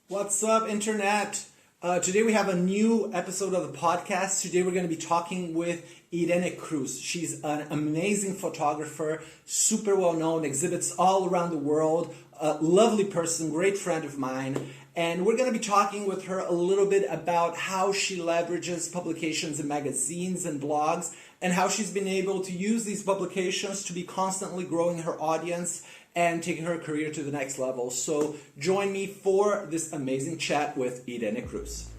What's up, Internet? Today we have a new episode of the podcast. Today we're going to be talking with Irene Cruz. She's an amazing photographer, super well known, exhibits all around the world, a lovely person, great friend of mine. And we're going to be talking with her a little bit about how she leverages publications in magazines and blogs, and how she's been able to use these publications to be constantly growing her audience and taking her career to the next level. So join me for this amazing chat with Irene Cruz.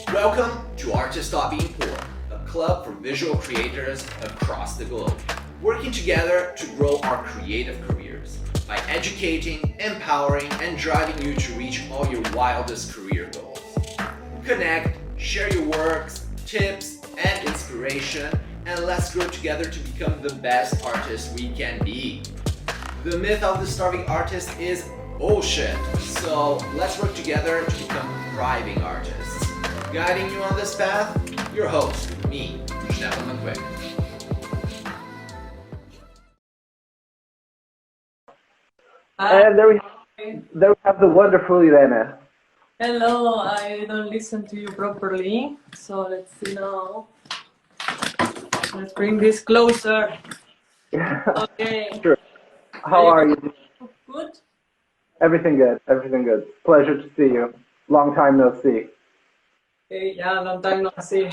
Welcome to Artists Stop Being Poor, a club for visual creators across the globe, working together to grow our creative careers by educating, empowering, and driving you to reach all your wildest career goals. Connect, share your works, tips, and inspiration, and let's grow together to become the best artists we can be. The myth of the starving artist is bullshit, so let's work together to become thriving artists. Guiding you on this path, your host, me, Stefan McQuick. And there we have the wonderful Irene. Hello, I don't listen to you properly, so let's see now. Let's bring this closer. Okay. Sure. How are you? Good? Everything good, everything good. Pleasure to see you. Long time no see. Okay, yeah, long time no see.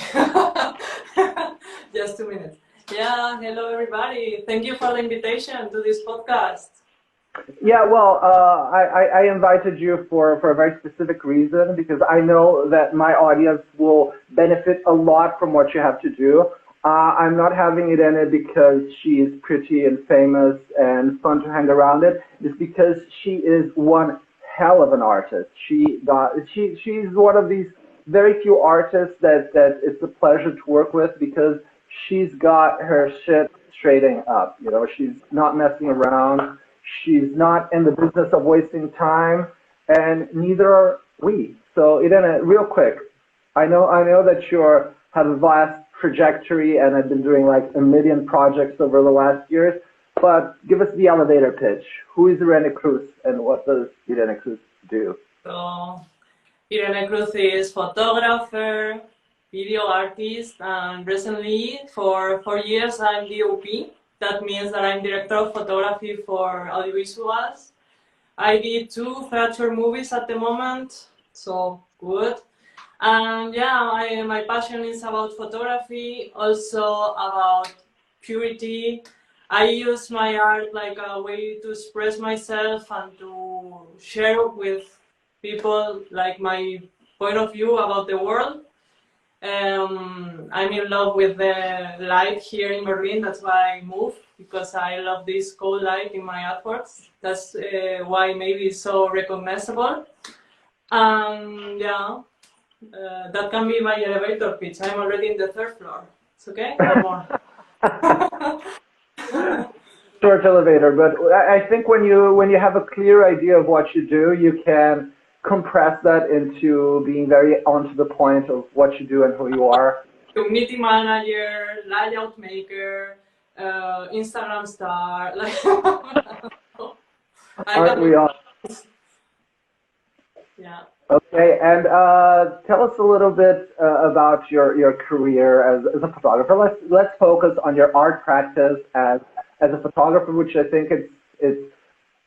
Just 2 minutes. Yeah, hello everybody. Thank you for the invitation to this podcast. Yeah, well, I invited you for a very specific reason, because I know that my audience will benefit a lot from what you have to do. I'm not having Irene because she is pretty and famous and fun to hang around it. It's because she is one hell of an artist. She's one of these very few artists that it's a pleasure to work with, because she's got her shit straighting up. You know, she's not messing around. She's not in the business of wasting time, and neither are we. So Irene, real quick, I know that you have a vast trajectory and have been doing like a million projects over the last years, but give us the elevator pitch. Who is Irene Cruz, and what does Irene Cruz do? So, Irene Cruz is photographer, video artist, and recently for 4 years I'm DOP. That means that I'm director of photography for audiovisuals. I did 2 feature movies at the moment, so good. And yeah, my passion is about photography, also about purity. I use my art like a way to express myself and to share with people like my point of view about the world. I'm in love with the light here in Berlin. That's why I moved, because I love this cold light in my artworks. That's why maybe it's so recognizable. Yeah, that can be my elevator pitch. I'm already in the 3rd floor. It's okay? Or more? Short elevator, but I think when you have a clear idea of what you do, you can compress that into being very onto the point of what you do and who you are. Community manager, layout maker, Instagram star. Like, Aren't we all? Yeah. Okay, and tell us a little bit about your career as a photographer. Let's focus on your art practice as a photographer, which I think it's.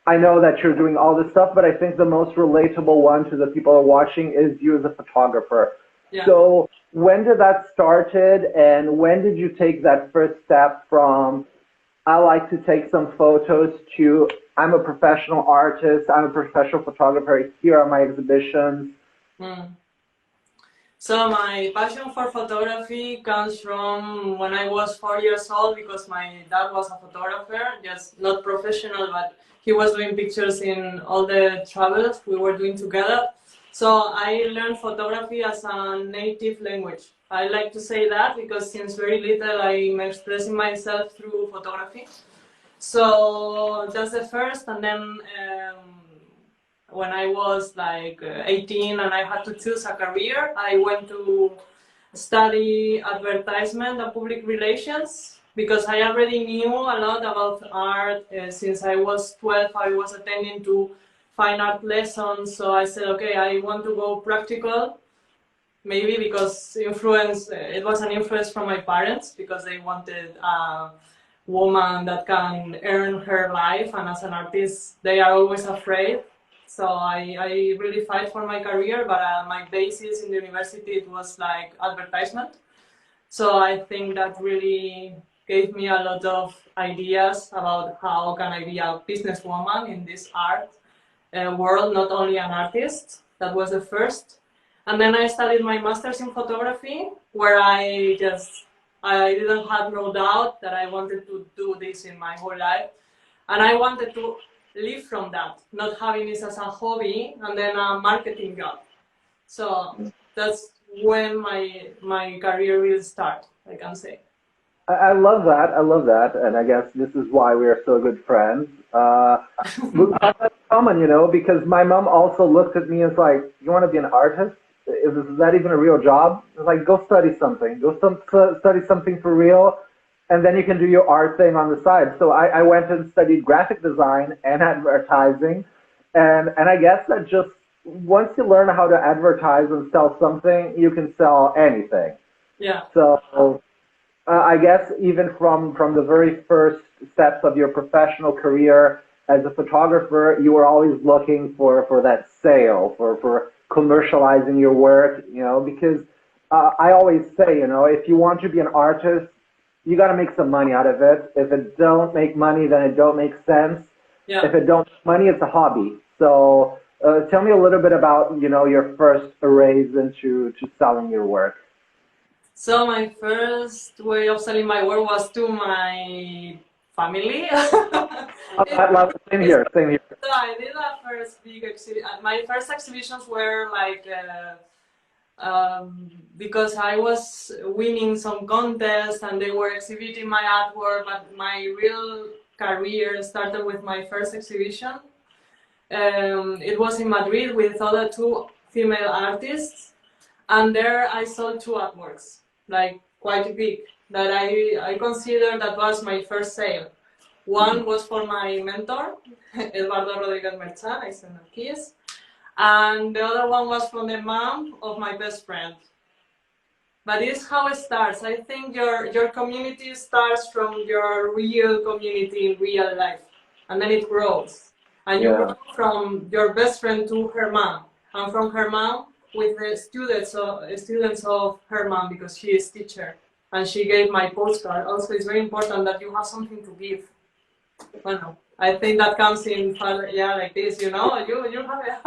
I know that you're doing all this stuff, but I think the most relatable one to the people who are watching is you as a photographer. Yeah. So when did that started, and when did you take that first step from I like to take some photos to I'm a professional artist, I'm a professional photographer, here are my exhibitions? So my passion for photography comes from when I was 4 years old, because my dad was a photographer, just not professional, but he was doing pictures in all the travels we were doing together. So I learned photography as a native language. I like to say that because since very little I'm expressing myself through photography. So that's the first, and then when I was like 18 and I had to choose a career, I went to study advertisement and public relations, because I already knew a lot about art. Since I was 12, I was attending to fine art lessons. So I said, okay, I want to go practical, maybe because it was an influence from my parents because they wanted a woman that can earn her life, and as an artist, they are always afraid. So I really fight for my career, but my basis in the university, it was like advertisement. So I think that really gave me a lot of ideas about how can I be a businesswoman in this art world, not only an artist. That was the first. And then I studied my master's in photography, where I didn't have no doubt that I wanted to do this in my whole life. And I wanted to live from that, not having this as a hobby and then a marketing job. So that's when my career will start, I can say. I love that. I love that. And I guess this is why we are so good friends. We have that in common, because my mom also looked at me and was like, you want to be an artist? Is that even a real job? I was like, go study something. Study something for real, and then you can do your art thing on the side. So I went and studied graphic design and advertising. And I guess that just once you learn how to advertise and sell something, you can sell anything. Yeah. So I guess even from the very first steps of your professional career as a photographer, you were always looking for that sale, for commercializing your work, because I always say, if you want to be an artist, you got to make some money out of it. If it don't make money, then it don't make sense. Yeah. If it don't make money, it's a hobby. So tell me a little bit about, your first arrays into selling your work. So my first way of selling my work was to my family. Same here. So I did a first big exhibition. My first exhibitions were like because I was winning some contests and they were exhibiting my artwork, but my real career started with my first exhibition. It was in Madrid with other two female artists, and there I sold two artworks, like quite big, that I consider that was my first sale. One was for my mentor, Eduardo Rodriguez Merchan, I sent a kiss. And the other one was from the mom of my best friend. But it's how it starts. I think your community starts from your real community in real life. And then it grows. And you grow from your best friend to her mom. And from her mom with the students of her mom, because she is teacher. And she gave my postcard. Also, it's very important that you have something to give. Well, I think that comes in, like this, you have it.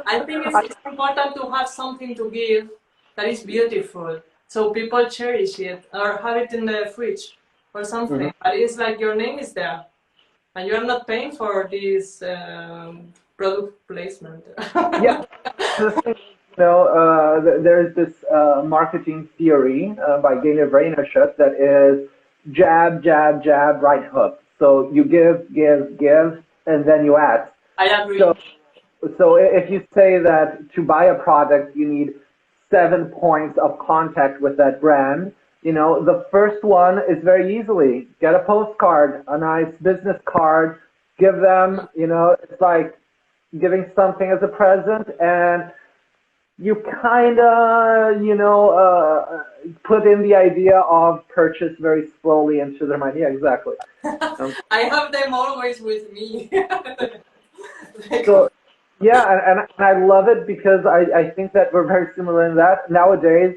I think it's important to have something to give that is beautiful, so people cherish it or have it in the fridge or something. Mm-hmm. But it's like your name is there, and you are not paying for this product placement. Yeah. There's this marketing theory by Irene Cruz that is jab, jab, jab, right hook. So you give, and then you ask. I agree. So if you say that to buy a product, you need 7 points of contact with that brand, the first one is very easily get a postcard, a nice business card, give them, it's like giving something as a present, and you kind of, put in the idea of purchase very slowly into their mind. Yeah, exactly. I have them always with me. So, yeah, and I love it because I think that we're very similar in that. Nowadays,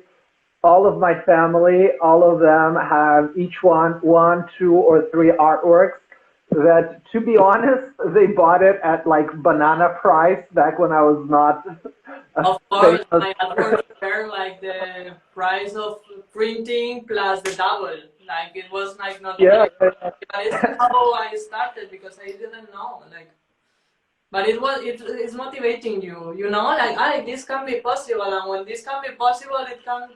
all of my family, all of them have each one, 2 or 3 artworks that, to be honest, they bought it at like banana price back when I was not. Of course, my artworks were like the price of printing plus the double. Like it was like not. Yeah. But it's how I started because I didn't know But it's motivating you, like this can be possible, and when this can be possible, it can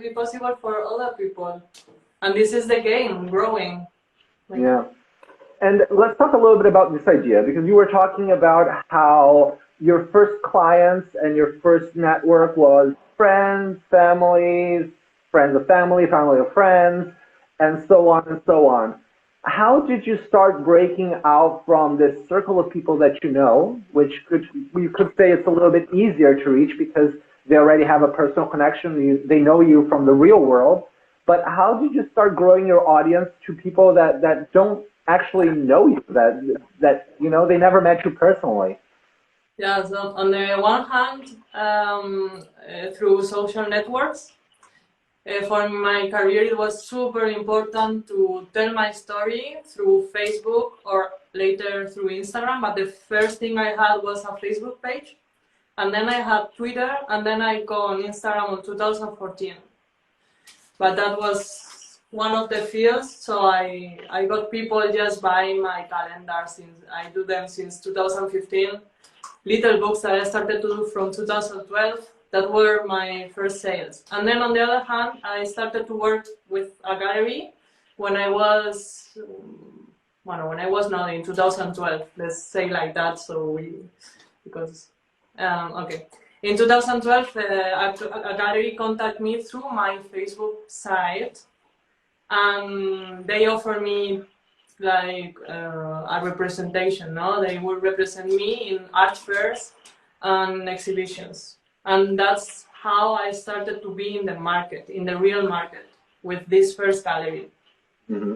be possible for other people, and this is the game growing. Yeah, and let's talk a little bit about this idea, because you were talking about how your first clients and your first network was friends, families, friends of family, family of friends, and so on and so on. how did you start breaking out from this circle of people that you know, which you could say it's a little bit easier to reach because they already have a personal connection, they know you from the real world, but how did you start growing your audience to people that don't actually know you, that they never met you personally? Yeah, so on the one hand, through social networks. For my career, it was super important to tell my story through Facebook or later through Instagram. But the first thing I had was a Facebook page, and then I had Twitter, and then I go on Instagram in 2014. But that was one of the fields, so I got people just buying my calendar since I do them since 2015. Little books that I started to do from 2012. That were my first sales. And then on the other hand, I started to work with a gallery when I was not in 2012, let's say like that. Okay. In 2012, a gallery contacted me through my Facebook site, and they offered me like a representation, no? They would represent me in art fairs and exhibitions. And that's how I started to be in the market, in the real market, with this first gallery. Mm-hmm.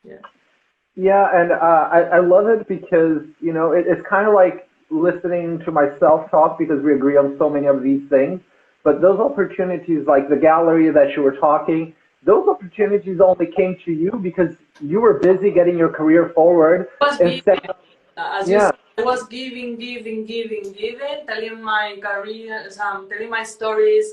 Yeah. Yeah, and I love it because, it's kind of like listening to myself talk because we agree on so many of these things. But those opportunities, like the gallery that you were talking, those opportunities only came to you because you were busy getting your career forward. I was giving, telling my career, telling my stories,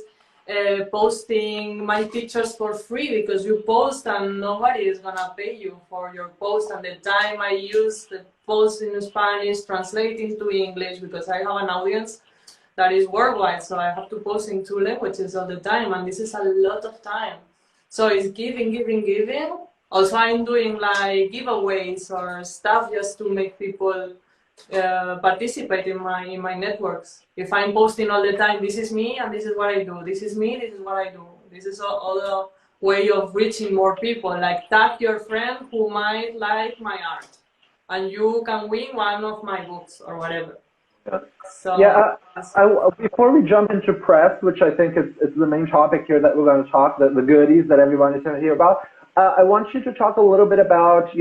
posting my pictures for free because you post and nobody is gonna pay you for your post. And the time I use the post in Spanish, translate into English because I have an audience that is worldwide, so I have to post in 2 languages all the time, and this is a lot of time. So it's giving. Also, I'm doing like giveaways or stuff just to make people participate in my networks. If I'm posting all the time, this is me and this is what I do. This is me, this is what I do. This is all way of reaching more people. Like tag your friend who might like my art, and you can win one of my books or whatever. Yeah. So before we jump into press, which I think is the main topic here that we're going to talk, the goodies that everyone is going to hear about, I want you to talk a little bit about,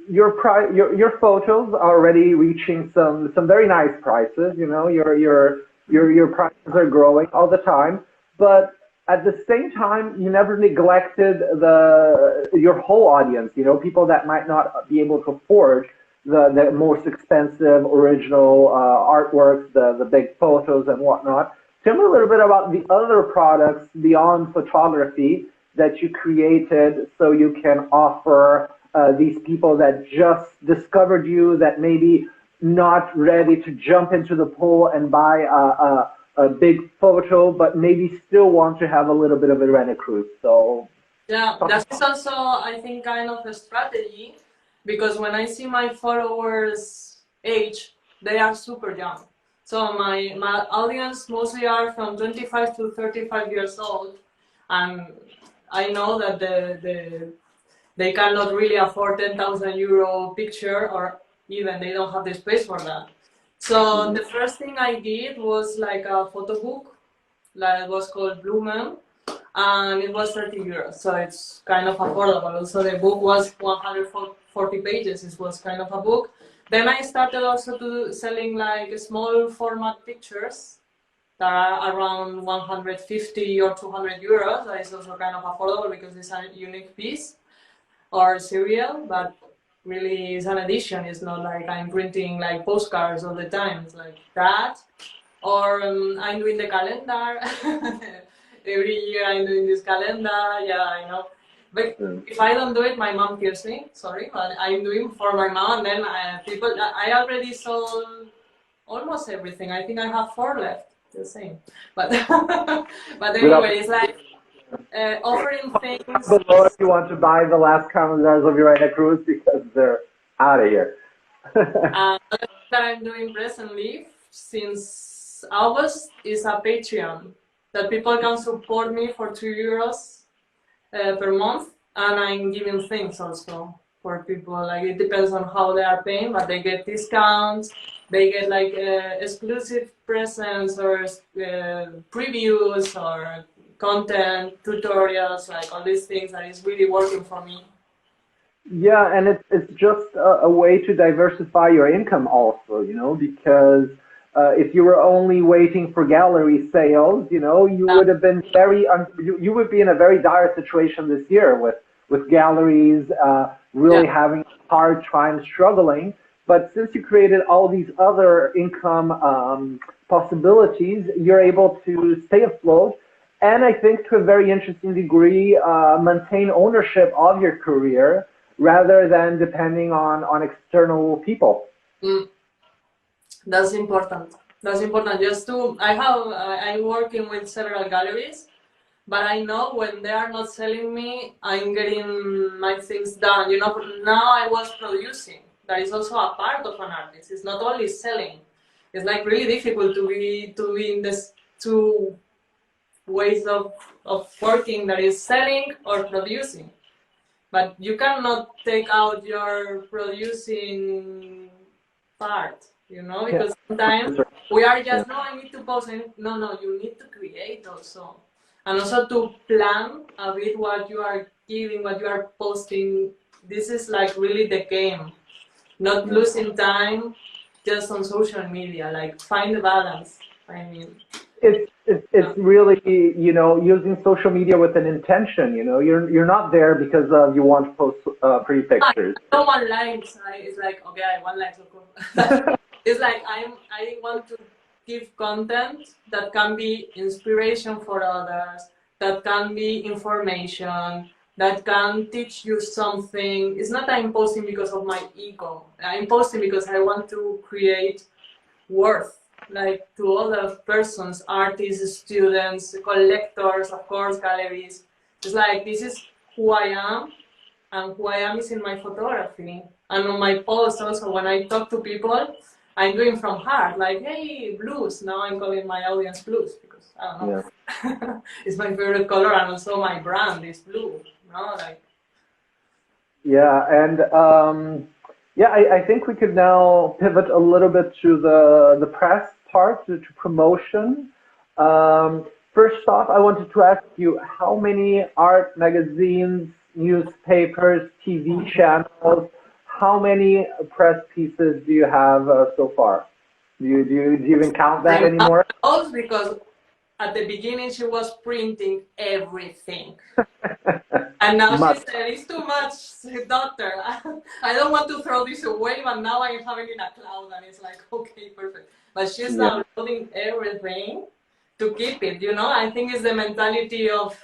your photos are already reaching some very nice prices. Your prices are growing all the time, but at the same time, you never neglected your whole audience. People that might not be able to afford the most expensive original artworks, the big photos and whatnot. Tell me a little bit about the other products beyond photography that you created so you can offer these people that just discovered you, that maybe not ready to jump into the pool and buy a big photo, but maybe still want to have a little bit of Irene Cruz. So yeah, that's also, I think, kind of a strategy, because when I see my followers age, they are super young. So my audience mostly are from 25 to 35 years old, and I know that they cannot really afford 10,000 euro picture, or even they don't have the space for that. So the first thing I did was like a photo book, like it was called Blue Man, and it was 30 euros. So it's kind of affordable. Also, the book was 140 pages. It was kind of a book. Then I started also to selling like small format pictures that are around 150 or 200 euros. That is also kind of affordable because it's a unique piece or serial, but really it's an edition. It's not like I'm printing like postcards all the time. It's like that. Or I'm doing the calendar. Every year I'm doing this calendar. Yeah, I know. But if I don't do it, my mom kills me. Sorry, but I'm doing for my mom. And then I already sold almost everything. I think I have 4 left. The same. But but anyway, it's like offering things. Below if you want to buy the last calendars of Irene Cruz because they're out of here. That I'm doing presently since August is a Patreon that people can support me for 2 euros per month, and I'm giving things also for people. Like it depends on how they are paying, but they get discounts. They get like exclusive presents or previews or content tutorials, like all these things that is really working for me. Yeah, and it's just a way to diversify your income also, because if you were only waiting for gallery sales, you would have been you would be in a very dire situation this year with galleries really having a hard time struggling. But since you created all these other income possibilities, you're able to stay afloat, and I think to a very interesting degree maintain ownership of your career rather than depending on external people. That's important. That's important. I'm working with several galleries, but I know when they are not selling me, I'm getting my things done. Now I was producing. That is also a part of an artist. It's not only selling. It's like really difficult to be in this two ways of working, that is selling or producing. But you cannot take out your producing part, because sometimes we are just, no, I need to post. No, you need to create also. And also to plan a bit what you are giving, what you are posting. This is like really the game. Not losing time just on social media, like find the balance. I mean, it's really using social media with an intention. You're not there because you want to post pretty pictures. No one likes. It's like, okay, I want likes. It's like I want to give content that can be inspiration for others, that can be information, that can teach you something. It's not that I'm posting because of my ego. I'm posting because I want to create worth, like to other persons, artists, students, collectors, of course, galleries. It's like, this is who I am, and who I am is in my photography. And on my posts also, when I talk to people, I'm doing from heart, like, hey, blues. Now I'm calling my audience blues because, I don't know, it's my favorite color, and also my brand is blue. Yeah, and I think we could now pivot a little bit to the press part, to promotion. First off, I wanted to ask you, how many art magazines, newspapers, TV channels, how many press pieces do you have so far? Do you even count that anymore? Because at the beginning she was printing everything. And now she said, it's too much, doctor. I don't want to throw this away, but now I'm having it in a cloud, and it's like, okay, perfect. But she's downloading everything to keep it, I think it's the mentality of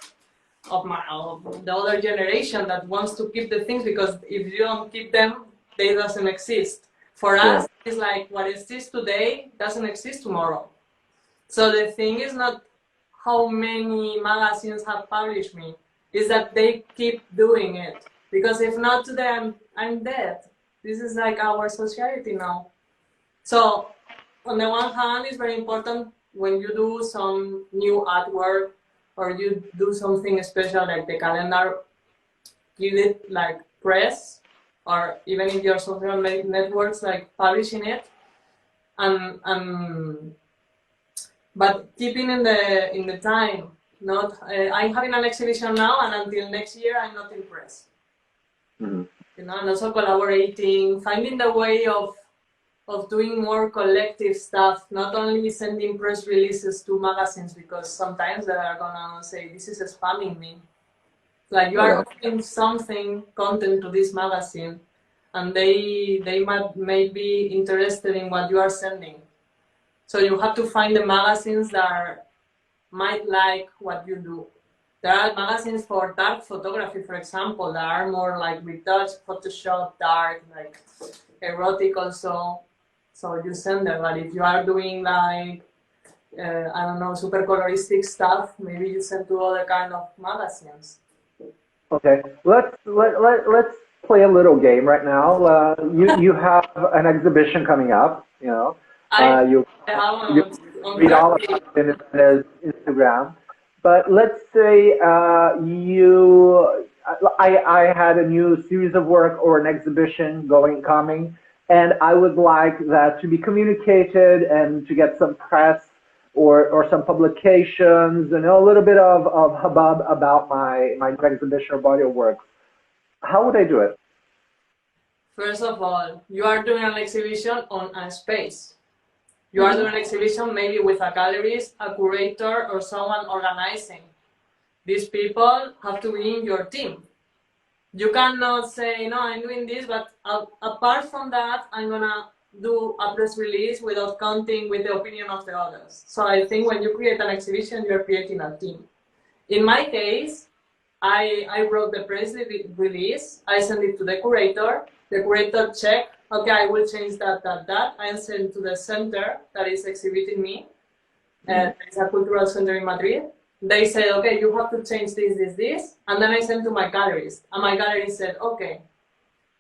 the other generation that wants to keep the things, because if you don't keep them, they doesn't exist. For us, it's like what exists today doesn't exist tomorrow. So the thing is not how many magazines have published me, is that they keep doing it. Because if not today, I'm dead. This is like our society now. So on the one hand, it's very important when you do some new artwork or you do something special like the calendar, give it like press, or even if your social networks, like publishing it, but keeping in the time. Not I'm having an exhibition now, and until next year I'm not in press. And also collaborating, finding the way of doing more collective stuff, not only sending press releases to magazines, because sometimes they are gonna say, this is spamming me. Like, you are offering something, content to this magazine, and they may be interested in what you are sending. So you have to find the magazines that might like what you do. There are magazines for dark photography, for example, that are more like retouch, Photoshop, dark, like erotic also. So you send them. But if you are doing like, I don't know, super coloristic stuff, maybe you send to other kind of magazines. Okay, let's play a little game right now. You have an exhibition coming up. You read all about it in his Instagram. But let's say you I had a new series of work or an exhibition coming, and I would like that to be communicated and to get some press or some publications, and a little bit of hubbub about my exhibition or body of work. How would I do it? First of all, you are doing an exhibition on a space. You are doing an exhibition maybe with a gallerist, a curator, or someone organizing. These people have to be in your team. You cannot say, no, I'm doing this, but apart from that, I'm gonna do a press release without counting with the opinion of the others. So I think when you create an exhibition, you're creating a team. In my case, I wrote the press release, I sent it to the curator checked, okay, I will change that, I send it to the center that is exhibiting me, it's a cultural center in Madrid. They said, okay, you have to change this, and then I sent to my gallerist, and my gallerist said, okay.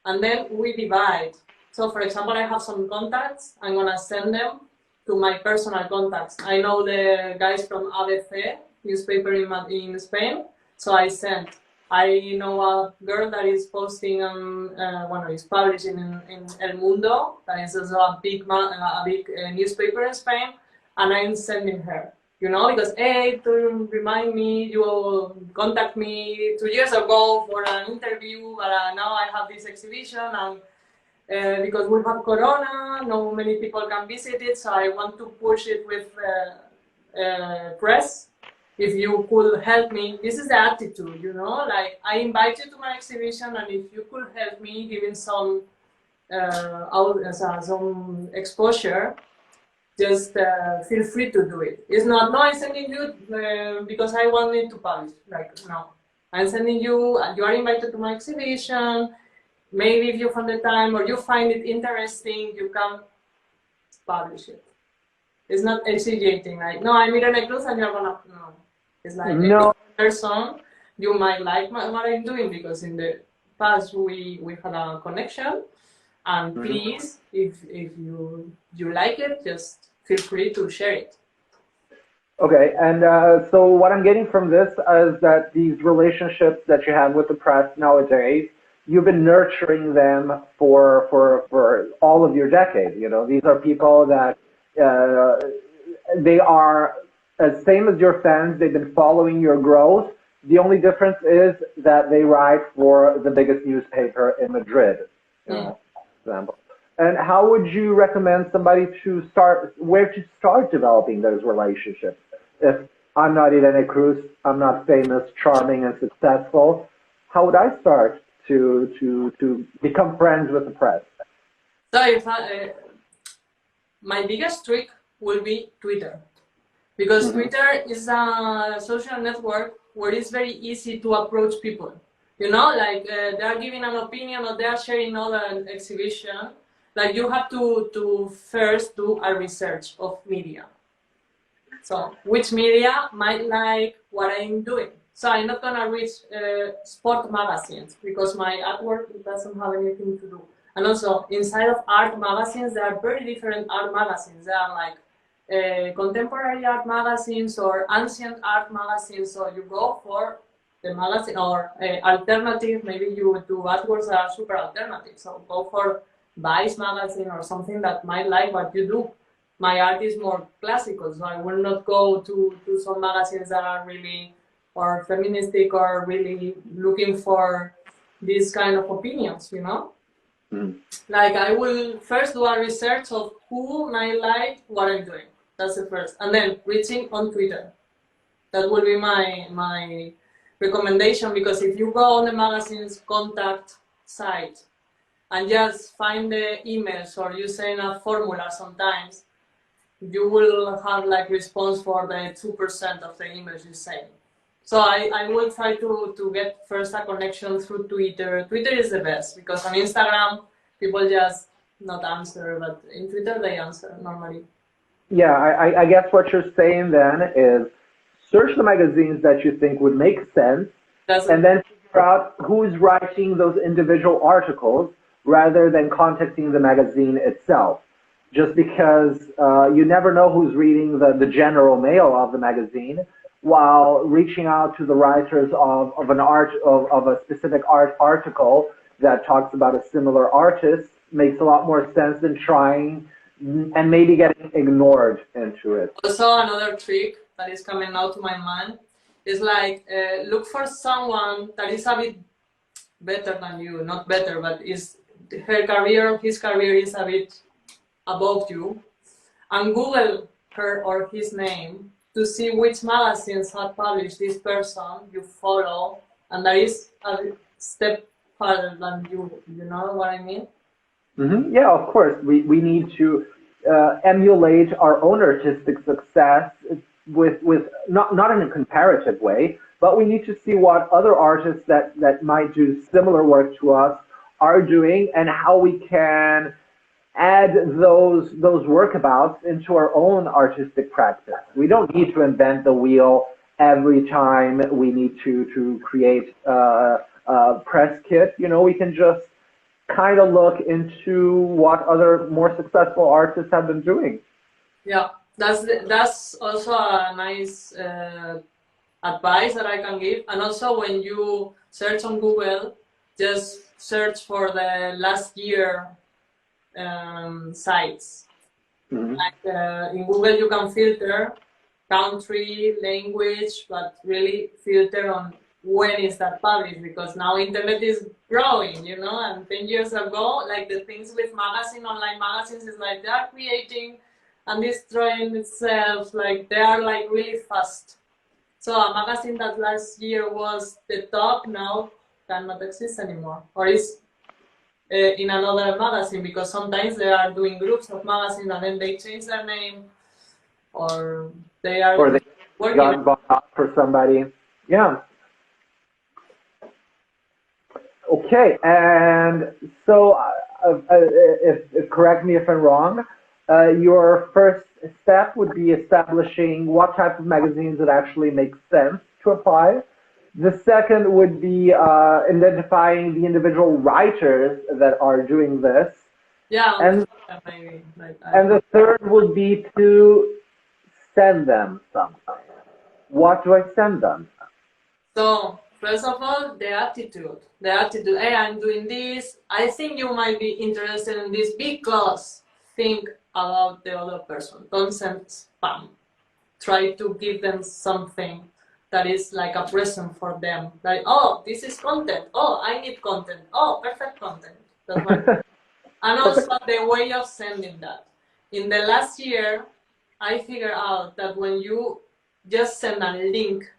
And then we divide. So for example, I have some contacts, I'm gonna send them to my personal contacts. I know the guys from ABC, newspaper in Spain, so I sent. I know a girl that is posting is publishing in El Mundo, that is also a big newspaper in Spain, and I'm sending her. You know, because, hey, to remind me, you contact me 2 years ago for an interview, but now I have this exhibition, and because we have Corona, not many people can visit it, so I want to push it with press. If you could help me, this is the attitude, you know, like I invite you to my exhibition, and if you could help me giving some exposure, just feel free to do it. It's not, no, I'm sending you because I want it to publish. Like, no, I'm sending you, you are invited to my exhibition. Maybe if you find the time or you find it interesting, you can publish it. It's not exaggerating, like, no, I'm Irene Cruz and you're gonna, no. It's like, no. Person, you might like what I'm doing because in the past we had a connection. And please, if you like it, just feel free to share it. Okay, and so what I'm getting from this is that these relationships that you have with the press nowadays, you've been nurturing them for all of your decade. You know, these are people that they are as same as your fans. They've been following your growth. The only difference is that they write for the biggest newspaper in Madrid. Example. And how would you recommend somebody to start, where to start developing those relationships? If I'm not Irene Cruz, I'm not famous, charming, and successful, how would I start to become friends with the press? So if my biggest trick will be Twitter. Because Twitter is a social network where it's very easy to approach people. You know, like they are giving an opinion or they are sharing all an exhibition. Like you have to first do a research of media. So which media might like what I'm doing? So I'm not gonna reach sport magazines because my artwork doesn't have anything to do. And also inside of art magazines, there are very different art magazines. There are like contemporary art magazines or ancient art magazines. So you go for the magazine or alternative, maybe you do artworks that are super alternative. So go for Vice magazine or something that might like what you do. My art is more classical, so I will not go to some magazines that are really or feministic or really looking for these kind of opinions, you know? Like I will first do a research of who might like what I'm doing. That's the first. And then reaching on Twitter. That will be my recommendation, because if you go on the magazine's contact site and just find the emails or you send a formula sometimes, you will have like response for the 2% of the emails you send. So I will try to get first a connection through Twitter. Twitter is the best because on Instagram, people just not answer, but in Twitter they answer normally. Yeah, I guess what you're saying then is search the magazines that you think would make sense, and then figure out who's writing those individual articles rather than contacting the magazine itself. Just because you never know who's reading the general mail of the magazine, while reaching out to the writers of a specific art article that talks about a similar artist makes a lot more sense than trying and maybe getting ignored into it. Also, another trick that is coming out to my mind is like look for someone that is a bit better than you, not better, but is his career is a bit above you, and Google her or his name to see which magazines have published this person you follow, and that is a step further than you. You know what I mean? Mm-hmm. Yeah, of course. We need to emulate our own artistic success with not in a comparative way, but we need to see what other artists that might do similar work to us are doing and how we can add those workabouts into our own artistic practice. We don't need to invent the wheel every time we need to create a press kit. You know, we can just kind of look into what other more successful artists have been doing. Yeah, that's also a nice advice that I can give. And also, when you search on Google, just search for the last year sites. Mm-hmm. Like in Google, you can filter country, language, but really filter on when is that published, because now internet is growing, you know, and 10 years ago, like the things with online magazines is like they're creating and destroying itself, like they are like really fast. So a magazine that last year was the top now cannot exist anymore, or is in another magazine, because sometimes they are doing groups of magazines and then they change their name, or they are working. Got bought out for somebody. Yeah. Okay, and so if correct me if I'm wrong, your first step would be establishing what type of magazines it actually makes sense to apply. The second would be identifying the individual writers that are doing this. Yeah, and maybe. And the third would be to send them something. What do I send them? So, first of all, the attitude. Hey, I'm doing this. I think you might be interested in this because think about the other person. Don't send spam. Try to give them something that is like a present for them. Like, oh, this is content. Oh, I need content. Oh, perfect content. That's what. And also the way of sending that. In the last year, I figured out that when you just send a link,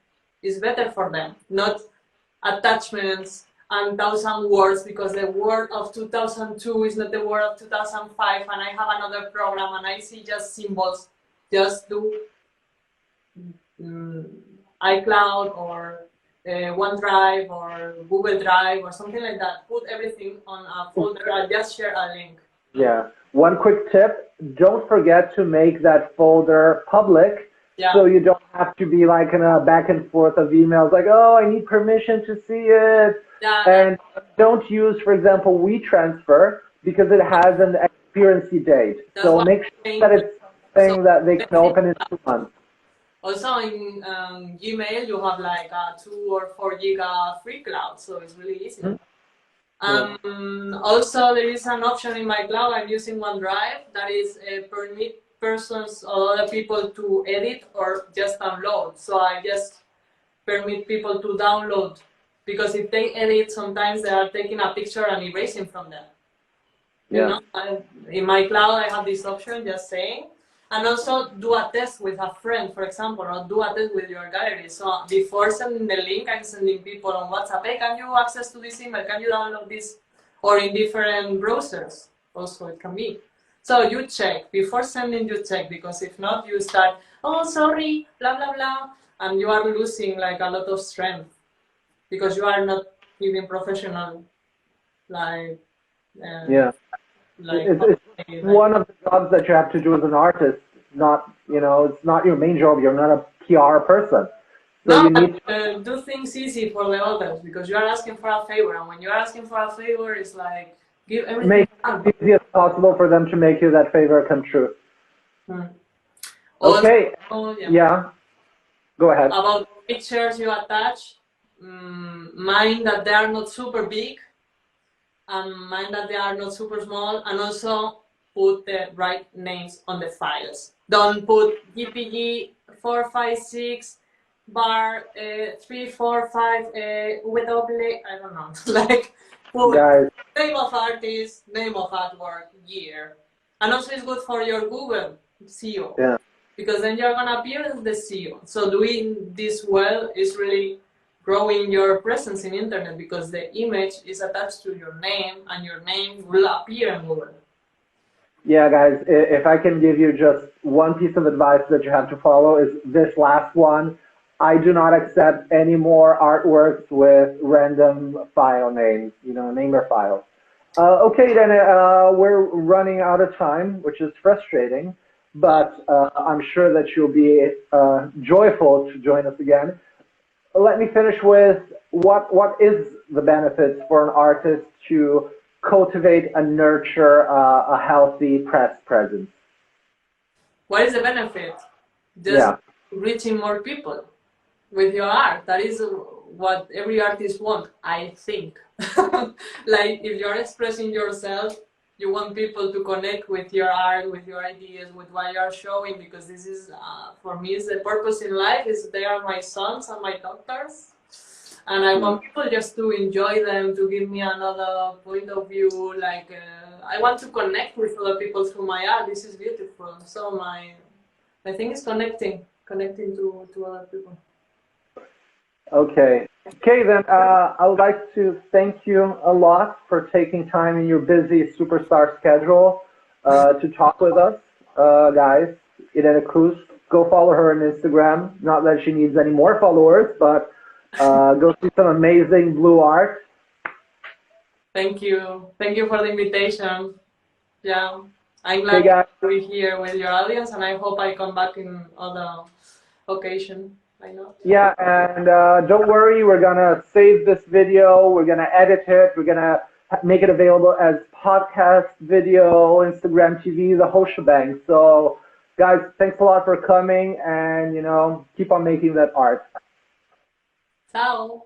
it's better for them, not attachments and 1,000 words, because the word of 2002 is not the word of 2005, and I have another program and I see just symbols. Just do iCloud or OneDrive or Google Drive or something like that. Put everything on a folder and just share a link. Yeah. One quick tip, don't forget to make that folder public. Yeah. So you don't have to be like in a back and forth of emails like, oh, I need permission to see it. Yeah. And don't use, for example, WeTransfer because it has an expiracy date. That's so make sure that it's something that they can open in 2 months. Also in Gmail, you have like a 2 or 4 giga free cloud, so it's really easy. Mm-hmm. Also, there is an option in my cloud. I'm using OneDrive that is permit persons or other people to edit or just download. So I just permit people to download, because if they edit, sometimes they are taking a picture and erasing from them. Yeah. You know, in my cloud, I have this option, just saying. And also do a test with a friend, for example, or do a test with your gallery. So before sending the link, I'm sending people on WhatsApp, hey, can you access to this email? Can you download this? Or in different browsers, also it can be. So you check, before sending you check, because if not, you start, oh, sorry, blah, blah, blah. And you are losing like a lot of strength because you are not giving professional, like, yeah. Like, it's one of the jobs that you have to do as an artist. Not, you know, it's not your main job. You're not a PR person. So no, you need to do things easy for the others, because you are asking for a favor, and when you're asking for a favor, it's like give everything. Make it as easy as possible for them to make you that favor come true. Hmm. Okay. Also, yeah. Go ahead. About pictures you attach, mind that they are not super big, and mind that they are not super small, and also put the right names on the files. Don't put GPG 456 bar 345 W. I don't know. Like put Guys, name of artist, name of artwork, year, and also it's good for your Google SEO. yeah. Because then you're gonna appear as the CEO. So doing this well is really growing your presence in internet because the image is attached to your name and your name will appear in Google. Yeah, guys, if I can give you just one piece of advice that you have to follow is this last one. I do not accept any more artworks with random file names, namer files. Okay, then we're running out of time, which is frustrating, but I'm sure that you'll be joyful to join us again. Let me finish with what is the benefits for an artist to cultivate and nurture a healthy press presence? What is the benefit? Just Yeah. reaching more people with your art. That is what every artist wants, I think. Like if you're expressing yourself, you want people to connect with your art, with your ideas, with what you're showing, because this is, for me, is the purpose in life, is they are my sons and my daughters. And I want people just to enjoy them, to give me another point of view. Like, I want to connect with other people through my art. This is beautiful. So my thing is connecting to other people. Okay. Okay, then I would like to thank you a lot for taking time in your busy superstar schedule to talk with us, guys. Irene Cruz, go follow her on Instagram. Not that she needs any more followers, but go see some amazing blue art. Thank you. Thank you for the invitation. Yeah, I'm glad guys. to be here with your audience, and I hope I come back in other occasion. Why not? Yeah, and don't worry, we're gonna save this video, we're gonna edit it, we're gonna make it available as podcast, video, Instagram TV, the whole shebang. So, guys, thanks a lot for coming, and keep on making that art. Ciao.